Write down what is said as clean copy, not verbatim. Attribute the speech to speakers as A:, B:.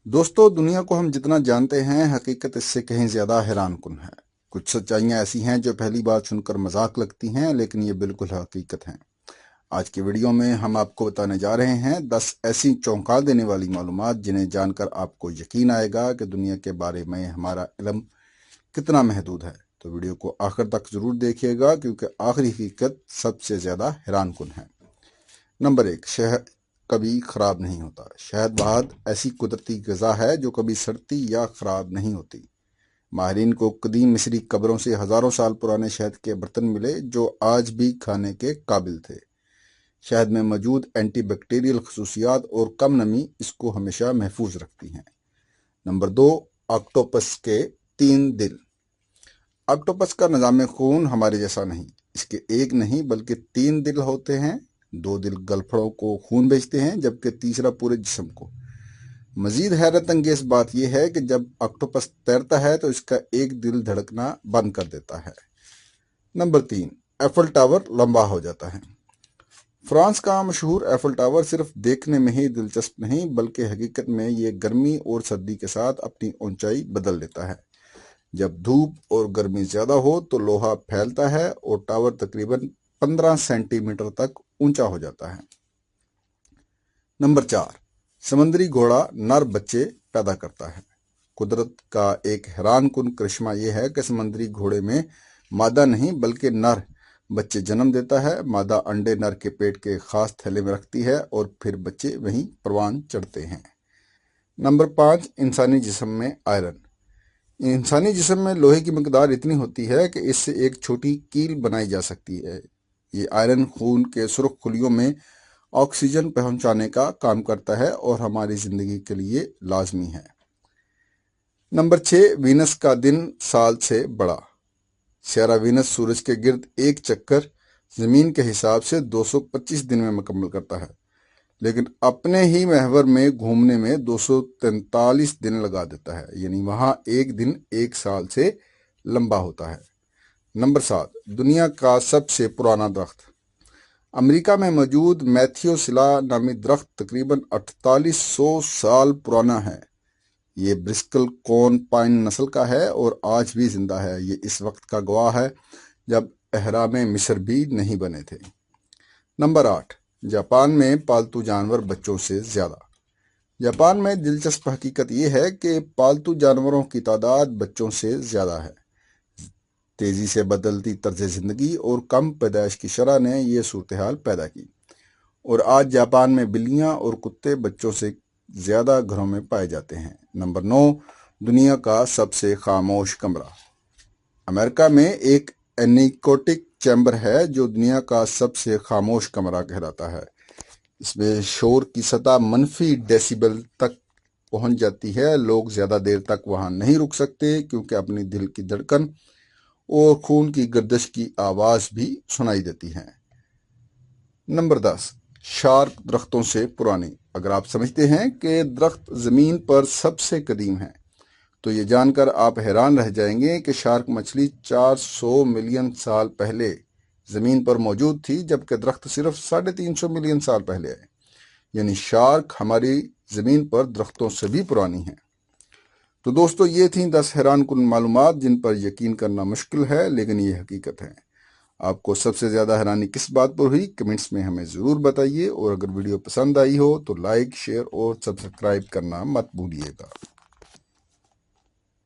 A: दोस्तों, दुनिया को हम जितना जानते हैं, हकीकत इससे कहीं ज्यादा हैरान कुन है। कुछ सच्चाइयां ऐसी हैं जो पहली बार सुनकर मजाक लगती हैं, लेकिन ये बिल्कुल हकीकत हैं। आज के वीडियो में हम आपको बताने जा रहे हैं 10 ऐसी चौंका देने वाली मालूमात जिन्हें जानकर आपको यकीन आएगा कि दुनिया के बारे में हमारा इल्म कितना महदूद है। तो वीडियो को आखिर तक जरूर देखिएगा, क्योंकि आखिरी हकीकत सबसे ज्यादा हैरान कुन है। नंबर 1, शहद कभी खराब नहीं होता। शहद ऐसी कुदरती ग़िज़ा है जो कभी सड़ती या खराब नहीं होती। माहिरीन को कदीम मिस्री कब्रों से हजारों साल पुराने शहद के बर्तन मिले जो आज भी खाने के काबिल थे। शहद में मौजूद एंटी बैक्टीरियल खसूसियात और कम नमी इसको हमेशा महफूज रखती हैं। नंबर 2, ऑक्टोपस के 3 दिल। ऑक्टोपस का निज़ाम खून हमारे जैसा नहीं, इसके एक नहीं बल्कि 3 दिल होते हैं। 2 दिल गलफड़ों को खून भेजते हैं, जबकि तीसरा पूरे जिस्म को। मजीद हैरत अंगेज बात यह है कि जब ऑक्टोपस तैरता है तो इसका एक दिल धड़कना बंद कर देता है। नंबर 3, एफल टावर लंबा हो जाता है। फ्रांस का मशहूर एफल टावर सिर्फ देखने में ही दिलचस्प नहीं, बल्कि हकीकत में ये गर्मी और सर्दी के साथ अपनी ऊंचाई बदल लेता है। जब धूप और गर्मी ज्यादा हो तो लोहा फैलता है और टावर तकरीबन 15 सेंटीमीटर तक ऊंचा हो जाता है। नंबर 4, समंदरी घोड़ा नर बच्चे पैदा करता है। कुदरत का एक हैरान कुन करिश्मा यह है कि समंदरी घोड़े में मादा नहीं बल्कि नर बच्चे जन्म देता है। मादा अंडे नर के पेट के खास थैले में रखती है और फिर बच्चे वहीं परवान चढ़ते हैं। नंबर 5, इंसानी जिस्म में आयरन। इंसानी जिस्म में लोहे की मकदार इतनी होती है कि इससे एक छोटी कील बनाई जा सकती है। ये आयरन खून के सुर्ख खुलियों में ऑक्सीजन पहुंचाने का काम करता है और हमारी जिंदगी के लिए लाजमी है। नंबर 6, वीनस का दिन साल से बड़ा। स्यारा वीनस सूरज के गिर्द एक चक्कर जमीन के हिसाब से 225 दिन में मुकम्मल करता है, लेकिन अपने ही महवर में घूमने में 243 दिन लगा देता है, यानी वहां एक दिन एक साल से लंबा होता है। नंबर 7, दुनिया का सबसे पुराना दरख्त। अमेरिका में मौजूद मैथियोसिला नामी दरख्त तकरीबन 4800 साल पुराना है। ये ब्रिस्कल कॉन पाइन नस्ल का है और आज भी जिंदा है। ये इस वक्त का गवाह है जब अहराम मिस्र भी नहीं बने थे। नंबर 8, जापान में पालतू जानवर बच्चों से ज्यादा। जापान में दिलचस्प हकीकत यह है कि पालतू जानवरों की तादाद बच्चों से ज्यादा है। तेजी से बदलती तर्ज जिंदगी और कम पैदाइश की शरह ने यह सूरत हाल पैदा की, और आज जापान में बिल्लियां और कुत्ते बच्चों से ज्यादा घरों में पाए जाते हैं। नंबर 9, दुनिया का सबसे खामोश कमरा। अमेरिका में एक एनीकोटिक चैम्बर है जो दुनिया का सबसे खामोश कमरा कहलाता है। इसमें शोर की सतह मनफी डेसिबल तक पहुंच जाती है। लोग ज्यादा देर तक वहां नहीं रुक सकते, क्योंकि अपनी दिल की धड़कन और खून की गर्दिश की आवाज भी सुनाई देती है। नंबर 10, शार्क दरख्तों से पुरानी। अगर आप समझते हैं कि दरख्त जमीन पर सबसे कदीम है, तो ये जानकर आप हैरान रह जाएंगे कि शार्क मछली 400 मिलियन साल पहले जमीन पर मौजूद थी, जबकि दरख्त सिर्फ 350 मिलियन साल पहले आए। यानी शार्क हमारी जमीन पर दरख्तों से भी पुरानी है। तो दोस्तों, ये थी 10 हैरान कुन मालूमात जिन पर यकीन करना मुश्किल है, लेकिन ये हकीकत है। आपको सबसे ज्यादा हैरानी किस बात पर हुई, कमेंट्स में हमें जरूर बताइए। और अगर वीडियो पसंद आई हो तो लाइक, शेयर और सब्सक्राइब करना मत भूलिएगा।